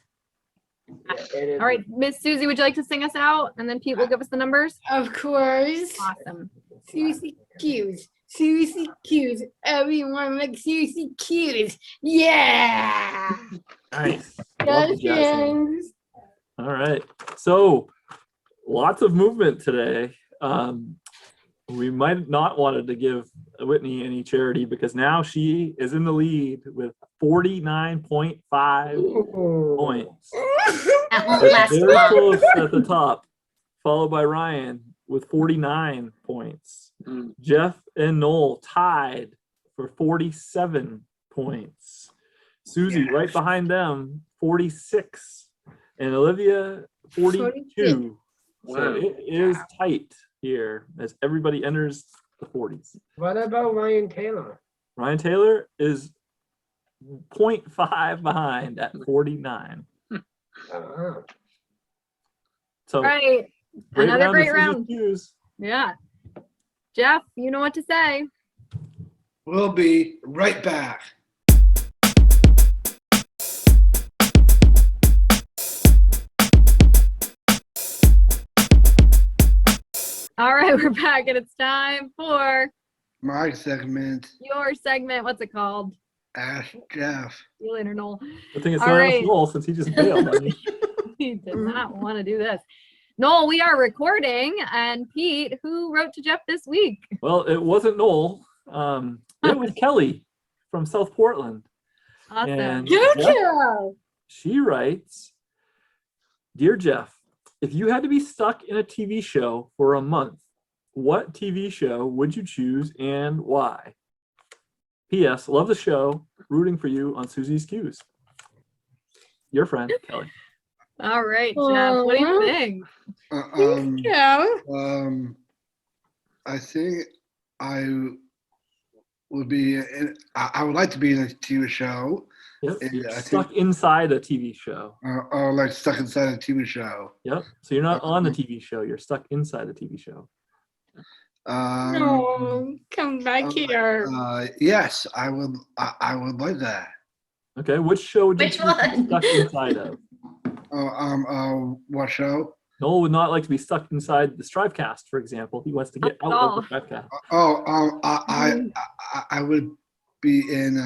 Speaker 1: Yeah, it is.
Speaker 3: All right, Miss Susie, would you like to sing us out? And then Pete will give us the numbers.
Speaker 7: Of course.
Speaker 3: Awesome.
Speaker 7: Susie Q's. Susie Q's. Everyone like Susie Q's. Yeah.
Speaker 5: Nice. Love the jazz hands.
Speaker 7: Yes.
Speaker 5: All right. So lots of movement today. We might not wanted to give Whitney any charity because now she is in the lead with 49.5
Speaker 1: Ooh.
Speaker 5: points.
Speaker 4: That won't
Speaker 5: It's
Speaker 4: last
Speaker 5: very
Speaker 4: long.
Speaker 5: close at the top, followed by Ryan with 49 points.
Speaker 6: Mm.
Speaker 5: Jeff and Noel tied for 47 points. Susie right behind them, 46. And Olivia, 42. So
Speaker 6: Wow.
Speaker 5: it is tight here as everybody enters the 40s.
Speaker 1: What about Ryan Taylor?
Speaker 5: Ryan Taylor is 0.5 behind at 49.
Speaker 1: Oh.
Speaker 5: So
Speaker 3: All right.
Speaker 5: great
Speaker 3: Another
Speaker 5: round of
Speaker 3: great
Speaker 5: Susie's
Speaker 3: round.
Speaker 5: cues.
Speaker 3: Yeah. Jeff, you know what to say.
Speaker 2: We'll be right back.
Speaker 3: All right, we're back and it's time for
Speaker 2: My segment,
Speaker 3: your segment. What's it called?
Speaker 2: Ask Jeff.
Speaker 3: See you later, Noel.
Speaker 5: I think it's
Speaker 3: All
Speaker 5: not
Speaker 3: right.
Speaker 5: Noel since he just bailed on me.
Speaker 3: He did not want to do this. Noel, we are recording. And Pete, who wrote to Jeff this week?
Speaker 5: Well, it wasn't Noel. It was Kelly from South Portland.
Speaker 3: Awesome.
Speaker 5: And
Speaker 7: Go
Speaker 5: Jeff,
Speaker 7: Joe.
Speaker 5: she writes, Dear Jeff, if you had to be stuck in a TV show for a month, what TV show would you choose and why? P.S. Love the show. Rooting for you on Susie's Cues. Your friend, Kelly.
Speaker 3: All right, Jeff. What do you think?
Speaker 7: Go.
Speaker 2: I think I would be in, I would like to be in a TV show,
Speaker 5: Yep.
Speaker 2: Yeah,
Speaker 5: You're
Speaker 2: I think-
Speaker 5: stuck inside a TV show.
Speaker 2: or like stuck inside a TV show.
Speaker 5: Yep. So you're not on the TV show. You're stuck inside the TV show.
Speaker 7: No, come back here.
Speaker 2: Yes, I would. I would like that.
Speaker 5: Okay. Which show would you
Speaker 4: Which
Speaker 5: choose to be
Speaker 4: one?
Speaker 5: stuck inside of?
Speaker 2: What show?
Speaker 5: Noel would not like to be stuck inside the STRIVEcast, for example. He wants to get
Speaker 3: Not
Speaker 5: out
Speaker 3: at
Speaker 5: of the STRIVEcast.
Speaker 2: I would be in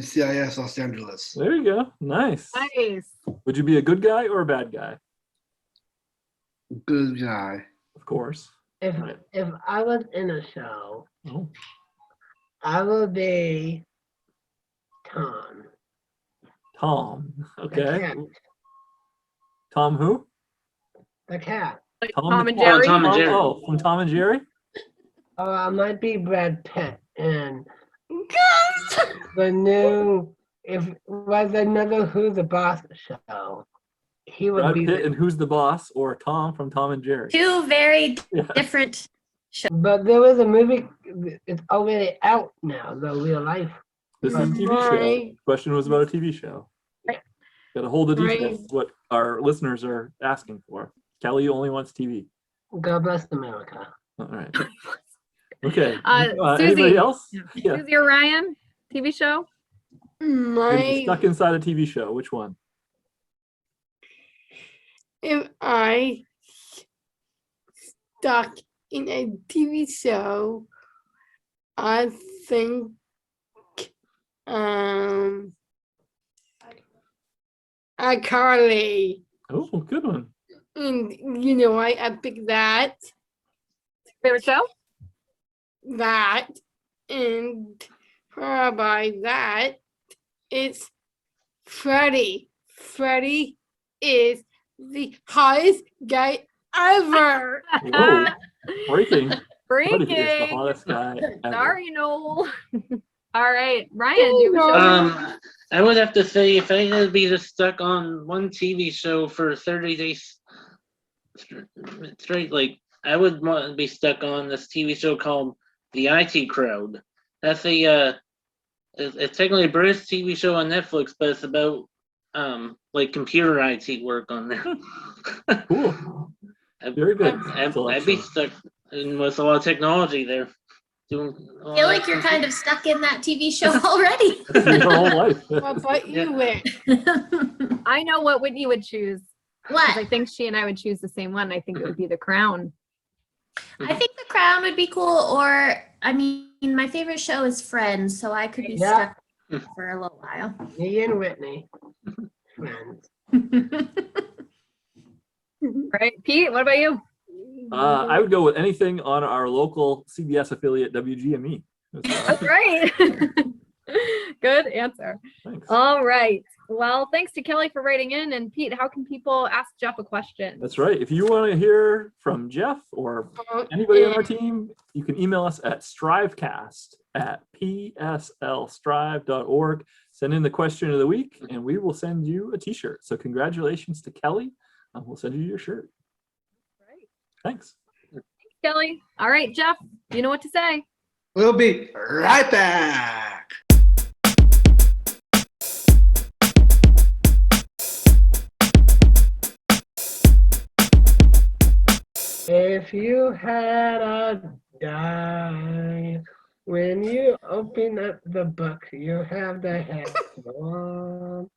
Speaker 2: CIS Los Angeles.
Speaker 5: There you go. Nice.
Speaker 3: Nice.
Speaker 5: Would you be a good guy or a bad guy?
Speaker 2: Good guy.
Speaker 5: Of course.
Speaker 1: If
Speaker 5: Right.
Speaker 1: if I was in a show,
Speaker 5: Oh,
Speaker 1: I would be Tom.
Speaker 5: Tom.
Speaker 1: The
Speaker 5: Okay.
Speaker 1: cat.
Speaker 5: Tom who?
Speaker 1: The cat.
Speaker 3: Like
Speaker 5: Tom
Speaker 3: Tom
Speaker 5: the
Speaker 3: and
Speaker 5: cat.
Speaker 3: Jerry.
Speaker 6: Tom and Jerry.
Speaker 5: Oh, from Tom and Jerry?
Speaker 1: Oh, I might be Brad Pitt and the new if it was another Who's the Boss show. He would
Speaker 5: Brad
Speaker 1: be
Speaker 5: Pitt and Who's the Boss, or Tom from Tom and Jerry?
Speaker 4: Two very
Speaker 5: Yeah.
Speaker 4: different.
Speaker 1: but there was a movie, it's already out now, the real life.
Speaker 5: This is a TV show.
Speaker 7: Right.
Speaker 5: Question was about a TV show. Got to hold the details.
Speaker 7: Right.
Speaker 5: What our listeners are asking for. Kelly only wants TV.
Speaker 1: God bless America.
Speaker 5: All right. Okay.
Speaker 3: Susie.
Speaker 5: Anybody else?
Speaker 3: Yeah.
Speaker 5: Yeah.
Speaker 3: Susie or Ryan? TV show?
Speaker 5: You're
Speaker 7: My
Speaker 5: stuck inside a TV show. Which one?
Speaker 7: if I stuck in a TV show, I think iCarly.
Speaker 5: Oh, good one.
Speaker 7: And you know why I picked that?
Speaker 3: Favorite show?
Speaker 7: That and followed by that it's Freddie. Freddie is the hottest guy ever.
Speaker 5: Whoa. Breaking. Freddie is the
Speaker 3: Breaking.
Speaker 5: hottest guy ever.
Speaker 3: Sorry, Noel. All right, Ryan, do you have a show?
Speaker 6: I would have to say if I had to be just stuck on one TV show for 30 days straight, like I would want to be stuck on this TV show called The IT Crowd. That's it's technically a British TV show on Netflix, but it's about like computer IT work on there.
Speaker 5: Cool. Very good.
Speaker 6: I'd be stuck with a lot of technology there. Doing
Speaker 4: I feel like you're kind of stuck in that TV show already.
Speaker 5: Your whole life.
Speaker 7: What about you, Whit?
Speaker 3: I know what Whitney would choose. 'Cause I
Speaker 4: What?
Speaker 3: think she and I would choose the same one. I think it would be The Crown.
Speaker 4: I think The Crown would be cool, or I mean, my favorite show is Friends, so I could be
Speaker 1: Yeah.
Speaker 4: stuck for a little while.
Speaker 1: Me and Whitney. Friends.
Speaker 3: Right, Pete? What about you?
Speaker 5: I would go with anything on our local CBS affiliate, WGME.
Speaker 3: That's right. Good answer.
Speaker 5: Thanks.
Speaker 3: All right. Well, thanks to Kelly for writing in. And Pete, how can people ask Jeff a question?
Speaker 5: That's right. If you want to hear from Jeff or anybody on our team, you can email us at strivecast@pslstrive.org. Send in the question of the week and we will send you a t-shirt. So congratulations to Kelly. We'll send you your shirt.
Speaker 3: Right.
Speaker 5: Thanks.
Speaker 3: Kelly. All right, Jeff, you know what to say.
Speaker 2: We'll be right back.
Speaker 1: If you had a die, when you open up the book, you have the head on.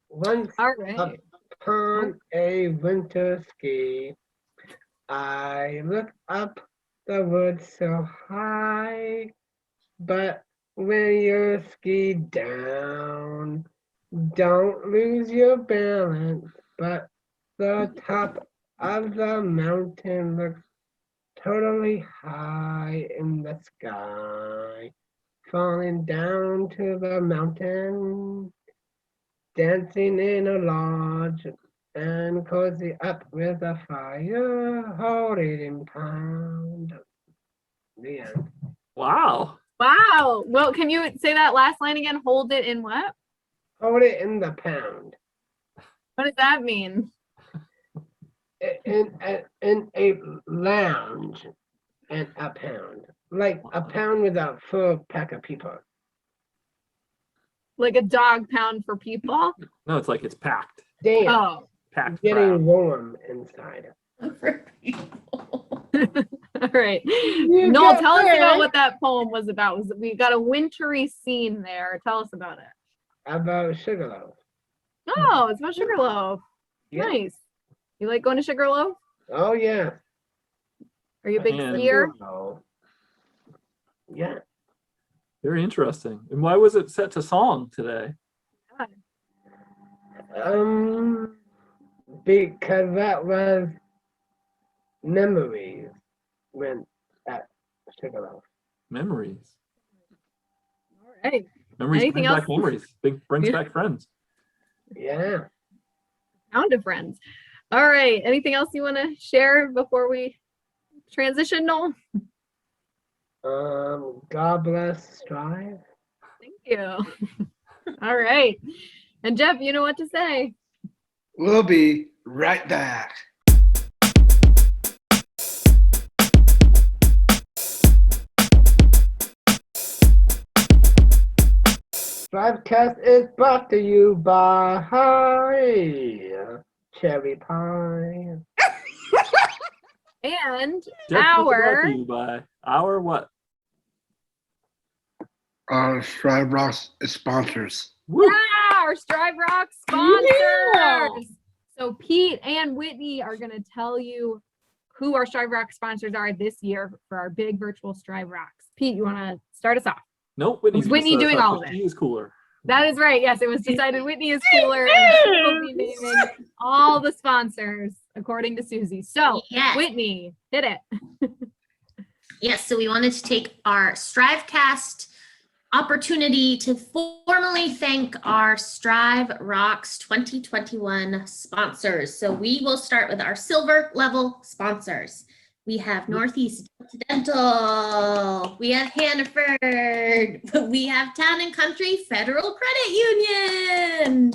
Speaker 1: Once
Speaker 3: All right.
Speaker 1: upon a winter ski, I looked up the woods so high, but when you ski down, don't lose your balance, but the top of the mountain looks totally high in the sky, falling down to the mountain, dancing in a lodge, and cozy up with a fire, holding in pound. The end.
Speaker 5: Wow.
Speaker 3: Wow. Well, can you say that last line again? Hold it in what?
Speaker 1: Hold it in the pound.
Speaker 3: What does that mean?
Speaker 1: In a lounge and a pound. Like a pound with a full pack of people.
Speaker 3: Like a dog pound for people?
Speaker 5: No, it's like it's packed.
Speaker 1: Damn,
Speaker 3: Oh.
Speaker 5: Packed.
Speaker 1: getting
Speaker 5: crowd.
Speaker 1: warm inside.
Speaker 4: For people.
Speaker 3: All right.
Speaker 7: You
Speaker 3: Noel,
Speaker 7: got
Speaker 3: tell us about
Speaker 7: that.
Speaker 3: what that poem was about. We got a wintry scene there. Tell us about it.
Speaker 1: About Sugarloaf.
Speaker 3: Oh, it's about Sugarloaf.
Speaker 1: Yeah.
Speaker 3: Nice. You like going to Sugarloaf?
Speaker 1: Oh yeah.
Speaker 3: Are you a big
Speaker 5: And-
Speaker 3: skier?
Speaker 1: Oh. Yeah.
Speaker 5: Very interesting. And why was it set to song today?
Speaker 1: Because that was memories when at Sugarloaf.
Speaker 5: Memories.
Speaker 3: All right.
Speaker 5: Memories
Speaker 3: Anything
Speaker 5: brings
Speaker 3: else?
Speaker 5: back memories. Brings
Speaker 3: Yeah.
Speaker 5: back friends.
Speaker 1: Yeah.
Speaker 3: Pound of friends. All right. Anything else you want to share before we transition, Noel?
Speaker 1: God bless Strive.
Speaker 3: Thank you. All right. And Jeff, you know what to say.
Speaker 2: We'll be right back.
Speaker 1: STRIVECast is brought to you by Cherry Pie.
Speaker 3: And
Speaker 5: Jeff, what's it brought
Speaker 3: our
Speaker 5: to you by our what?
Speaker 2: Strive Rocks sponsors.
Speaker 5: Woo!
Speaker 3: our Strive Rock sponsors. So Pete and Whitney are going to tell you who our Strive Rock sponsors are this year for our big virtual Strive Rocks. Pete, you want to start us off?
Speaker 5: Nope, Whitney's
Speaker 3: Was
Speaker 5: gonna
Speaker 3: Whitney
Speaker 5: start us
Speaker 3: doing
Speaker 5: off,
Speaker 3: all of
Speaker 5: but
Speaker 3: it?
Speaker 5: She is cooler.
Speaker 3: That is right. Yes, it was decided Whitney is cooler and she will be naming all the sponsors according to Susie. So
Speaker 4: Yes.
Speaker 3: Whitney, hit it.
Speaker 4: Yes, so we wanted to take our STRIVEcast opportunity to formally thank our Strive Rocks 2021 sponsors. So we will start with our silver level sponsors. We have Northeast Dental, we have Hannaford, we have Town and Country Federal Credit Union.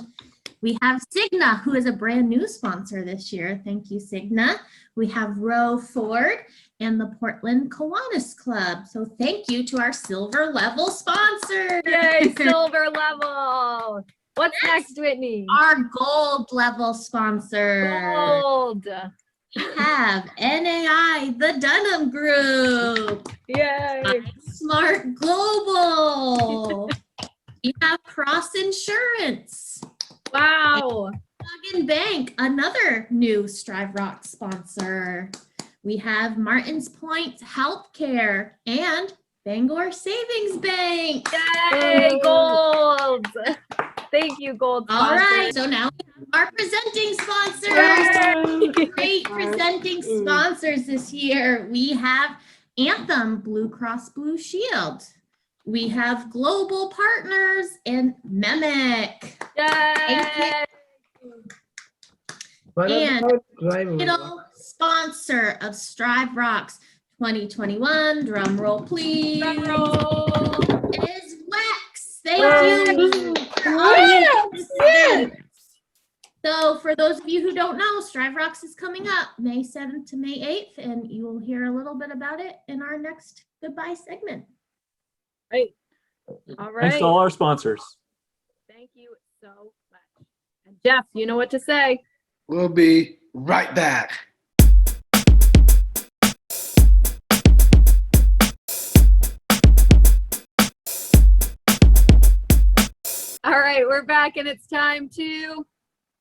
Speaker 4: We have Cigna, who is a brand new sponsor this year. Thank you, Cigna. We have Roe Ford and the Portland Kiwanis Club. So thank you to our silver level sponsors.
Speaker 3: Yay, silver level. What's next, Whitney?
Speaker 4: Our gold level sponsor.
Speaker 3: Gold.
Speaker 4: We have NAI, the Dunham Group.
Speaker 3: Yay.
Speaker 4: Smart Global. We have Cross Insurance.
Speaker 3: Wow.
Speaker 4: Plug Bank, another new Strive Rock sponsor. We have Martins Point Healthcare and Bangor Savings Bank.
Speaker 3: Yay, gold. Thank you, gold
Speaker 4: All
Speaker 3: sponsors.
Speaker 4: right, so now we have our presenting sponsors.
Speaker 3: Yay.
Speaker 4: Great presenting sponsors this year. We have Anthem Blue Cross Blue Shield. We have Global Partners and Mimic.
Speaker 3: Yay.
Speaker 1: What
Speaker 4: And
Speaker 1: about driving?
Speaker 4: Title sponsor of Strive Rocks 2021, drum roll please,
Speaker 3: Drum roll.
Speaker 4: is Wex. Thank you. So for those of you who don't know, Strive Rocks is coming up May 7th to May 8th, and you will hear a little bit about it in our next goodbye segment.
Speaker 3: Right. All right.
Speaker 5: Thanks to all our sponsors.
Speaker 3: Thank you so much. And Jeff, you know what to say.
Speaker 2: We'll be right back.
Speaker 3: All right, we're back and it's time to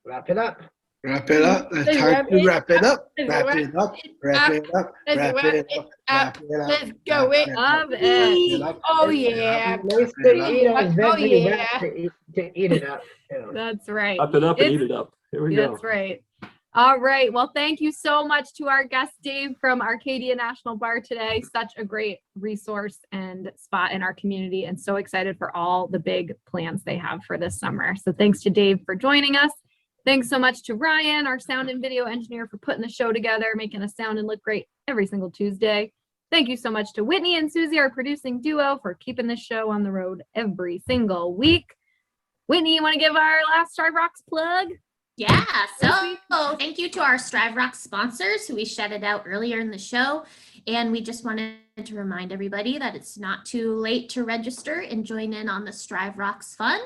Speaker 1: Wrap it up.
Speaker 2: Wrap it up. It's
Speaker 7: Let's
Speaker 2: time
Speaker 7: wrap
Speaker 2: to
Speaker 7: it
Speaker 2: wrap it up.
Speaker 7: Let's
Speaker 2: Wrap
Speaker 7: wrap
Speaker 2: it up.
Speaker 7: it
Speaker 2: Wrap
Speaker 7: up.
Speaker 2: it up.
Speaker 7: Let's
Speaker 2: Wrap
Speaker 7: wrap
Speaker 2: it
Speaker 7: it
Speaker 2: up.
Speaker 7: up.
Speaker 2: Wrap it up.
Speaker 7: Let's go
Speaker 2: Wrap
Speaker 7: it
Speaker 3: love
Speaker 2: up.
Speaker 3: it.
Speaker 2: Wrap it up.
Speaker 7: Oh
Speaker 2: Wrap it
Speaker 7: yeah.
Speaker 2: up.
Speaker 1: Nice to eat a
Speaker 7: Oh,
Speaker 1: veggie
Speaker 7: yeah.
Speaker 1: wrap to eat it up. too.
Speaker 3: That's right.
Speaker 5: Up it up and
Speaker 3: It's-
Speaker 5: eat it up. Here we go.
Speaker 3: That's right. All right. Well, thank you so much to our guest, Dave from Arcadia National Bar today. Such a great resource and spot in our community, and so excited for all the big plans they have for this summer. So thanks to Dave for joining us. Thanks so much to Ryan, our sound and video engineer, for putting the show together, making us sound and look great every single Tuesday. Thank you so much to Whitney and Susie, our producing duo, for keeping this show on the road every single week. Whitney, you want to give our last Strive Rocks plug?
Speaker 4: Yeah, so thank you to our Strive Rocks sponsors who we shouted out earlier in the show. And we just wanted to remind everybody that it's not too late to register and join in on the Strive Rocks fun.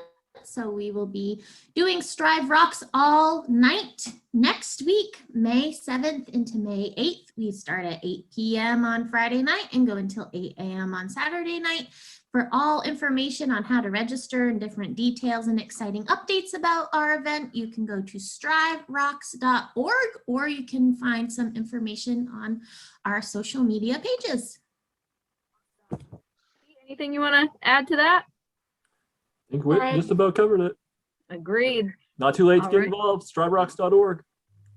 Speaker 4: So we will be doing Strive Rocks all night next week, May 7th into May 8th. We start at 8 p.m. on Friday night and go until 8 a.m. on Saturday night. For all information on how to register and different details and exciting updates about our event, you can go to striverocks.org, or you can find some information on our social media pages.
Speaker 3: Anything you want to add to that?
Speaker 5: I think we just about covered it.
Speaker 3: Agreed.
Speaker 5: Not too late to
Speaker 3: All
Speaker 5: get
Speaker 3: right.
Speaker 5: involved. StriveRocks.org.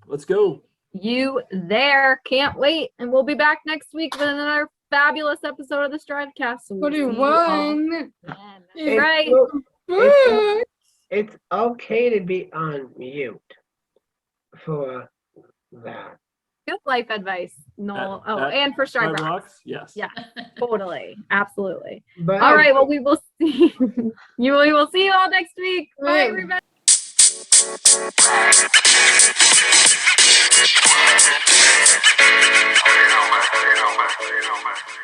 Speaker 5: Let's go.
Speaker 3: You there. Can't wait. And we'll be back next week with another fabulous episode of the STRIVEcast. So we'll see you all
Speaker 7: 41.
Speaker 3: then.
Speaker 7: It's
Speaker 3: Right.
Speaker 7: good.
Speaker 1: It's okay to be on mute for that.
Speaker 3: Good life advice, Noel.
Speaker 5: At- at
Speaker 3: and for
Speaker 5: Strive
Speaker 3: StriveRocks.
Speaker 5: Rocks? Yes.
Speaker 3: Yeah, totally. Absolutely.
Speaker 1: But
Speaker 3: All right. Well, we will see we will see you all next week. Bye,
Speaker 7: Right.
Speaker 3: everybody.